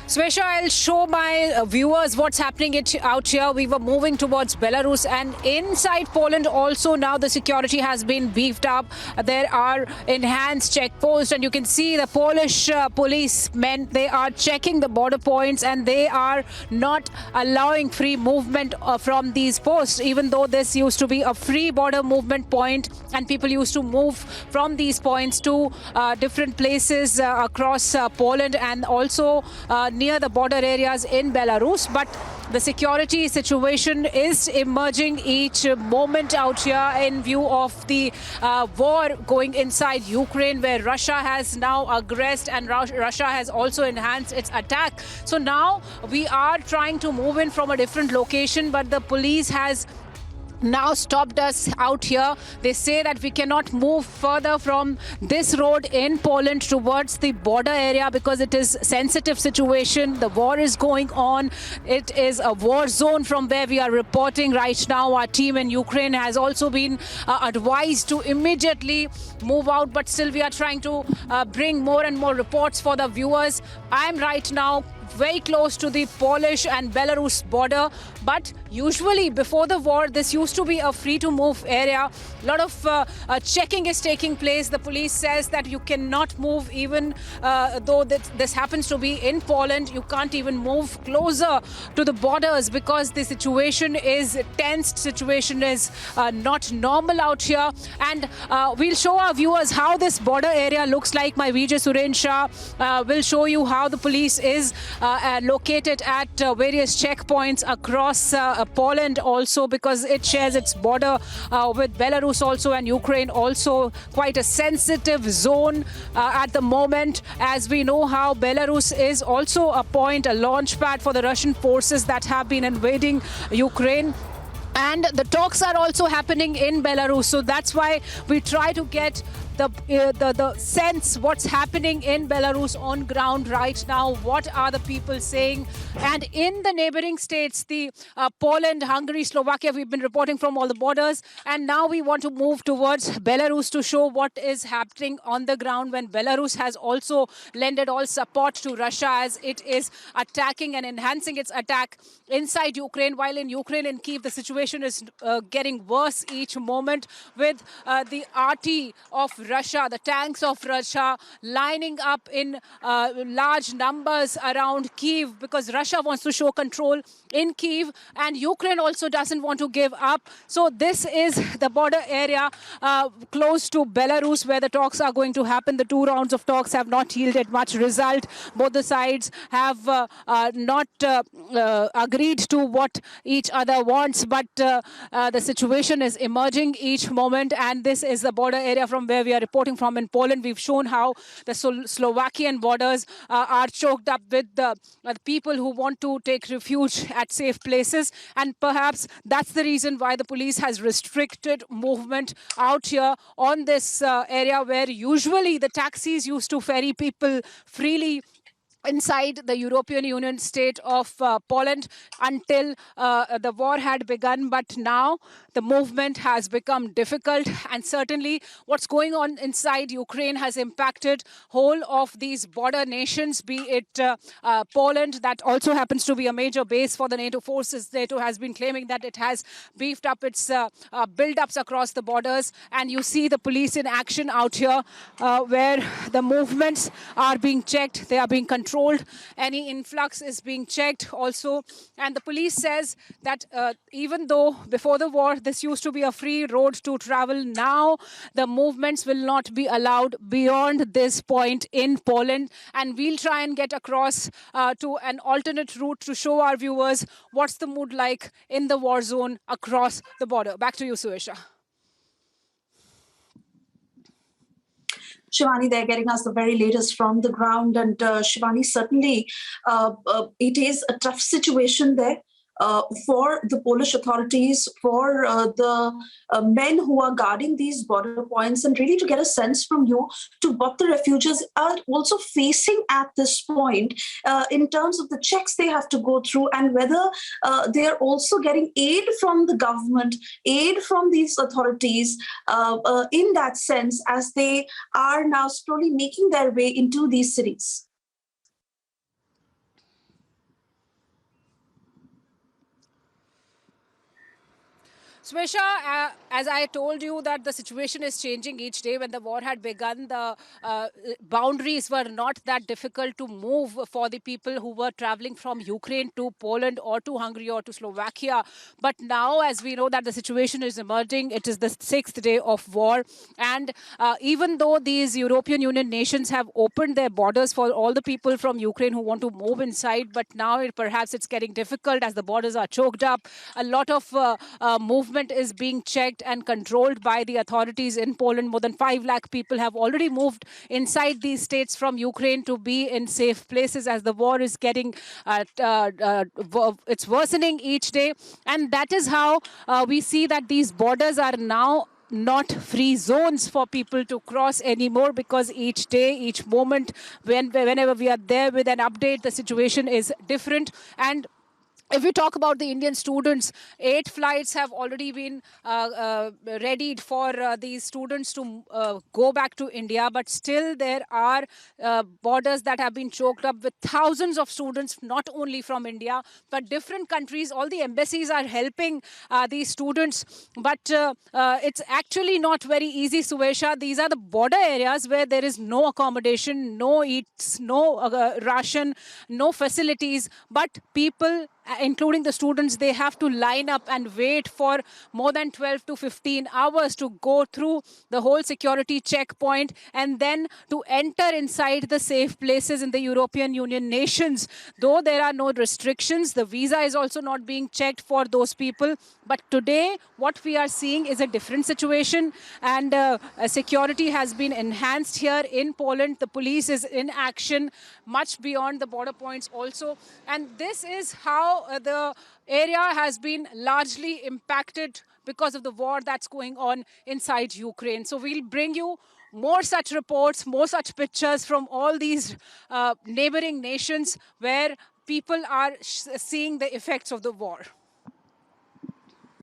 Swesha, I'll show my viewers what's happening out here. We were moving towards Belarus, and inside Poland also now the security has been beefed up. There are enhanced checkposts, and you can see the Polish policemen. They are checking the border points, and they are not allowing free movement from these posts, even though this used to be a free border movement point, and people used to move from these points to different places across Poland and also near the border areas in Belarus. But the security situation is emerging each moment out here in view of the war going inside Ukraine, where Russia has now aggressed and Russia has also enhanced its attack. So now we are trying to move in from a different location, but the police has now stopped us out here. They say that we cannot move further from this road in Poland towards the border area because it is a sensitive situation. The war is going on. It is a war zone from where we are reporting right now. Our team in Ukraine has also been advised to immediately move out, but still we are trying to bring more and more reports for the viewers. I am right now very close to the Polish and Belarus border, but usually before the war this used to be a free to move area. A lot of checking is taking place. The police says that you cannot move, even though this happens to be in Poland. You can't even move closer to the borders because the situation is tense. Situation is not normal out here, and we'll show our viewers how this border area looks like. My VJ Suren Shah will show you how the police is located at various checkpoints across Poland also, because it shares its border with Belarus also and Ukraine also. Quite a sensitive zone at the moment, as we know how Belarus is also a point, a launch pad for the Russian forces that have been invading Ukraine. And the talks are also happening in Belarus, so that's why we try to get the sense what's happening in Belarus on ground right now. What are the people saying? And in the neighboring states, the Poland, Hungary, Slovakia, we've been reporting from all the borders, and now we want to move towards Belarus to show what is happening on the ground, when Belarus has also lended all support to Russia as it is attacking and enhancing its attack inside Ukraine, while in Ukraine, in Kyiv, the situation is getting worse each moment, with the RT of Russia, the tanks of Russia lining up in large numbers around Kyiv, because Russia wants to show control in Kyiv and Ukraine also doesn't want to give up. So this is the border area close to Belarus where the talks are going to happen. The 2 rounds of talks have not yielded much result. Both the sides have not agreed to what each other wants, but the situation is emerging each moment, and this is the border area from where we are reporting from in Poland. We've shown how the Slovakian borders are choked up with the people who want to take refuge at safe places, and perhaps that's the reason why the police has restricted movement out here on this area where usually the taxis used to ferry people freely inside the European Union state of Poland until the war had begun. But now the movement has become difficult, and certainly what's going on inside Ukraine has impacted whole of these border nations, be it Poland, that also happens to be a major base for the NATO forces. NATO has been claiming that it has beefed up its build-ups across the borders, and you see the police in action out here where the movements are being checked, they are being controlled. Any influx is being checked also. And the police says that even though before the war this used to be a free road to travel, now the movements will not be allowed beyond this point in Poland. And we'll try and get across to an alternate route to show our viewers what's the mood like in the war zone across the border. Back to you, Suesha. Shivani, they're getting us the very latest from the ground. And Shivani, certainly it is a tough situation there for the Polish authorities, for the men who are guarding these border points, and really to get a sense from you to what the refugees are also facing at this point in terms of the checks they have to go through, and whether they are also getting aid from the government, aid from these authorities in that sense, as they are now slowly making their way into these cities. Swesha, as I told you that the situation is changing each day. When the war had begun, the boundaries were not that difficult to move for the people who were traveling from Ukraine to Poland or to Hungary or to Slovakia. But now, as we know that the situation is emerging, it is the sixth day of war. And even though these European Union nations have opened their borders for all the people from Ukraine who want to move inside, but now perhaps it's getting difficult as the borders are choked up. A lot of movement is being checked and controlled by the authorities in Poland. More than 5 lakh people have already moved inside these states from Ukraine to be in safe places as the war is getting, it's worsening each day. And that is how we see that these borders are now not free zones for people to cross anymore, because each day, each moment, whenever we are there with an update, the situation is different. And if we talk about the Indian students, 8 flights have already been readied for these students to go back to India. But still, there are borders that have been choked up with thousands of students, not only from India, but different countries. All the embassies are helping these students. But it's actually not very easy, Suesha. These are the border areas where there is no accommodation, no eats, no ration, no facilities. But people, including the students, they have to line up and wait for more than 12 to 15 hours to go through the whole security checkpoint and then to enter inside the safe places in the European Union nations. Though there are no restrictions, the visa is also not being checked for those people. But today, what we are seeing is a different situation, and security has been enhanced here in Poland. The police is in action much beyond the border points also. And this is how the area has been largely impacted because of the war that's going on inside Ukraine. So we'll bring you more such reports, more such pictures from all these neighboring nations where people are seeing the effects of the war.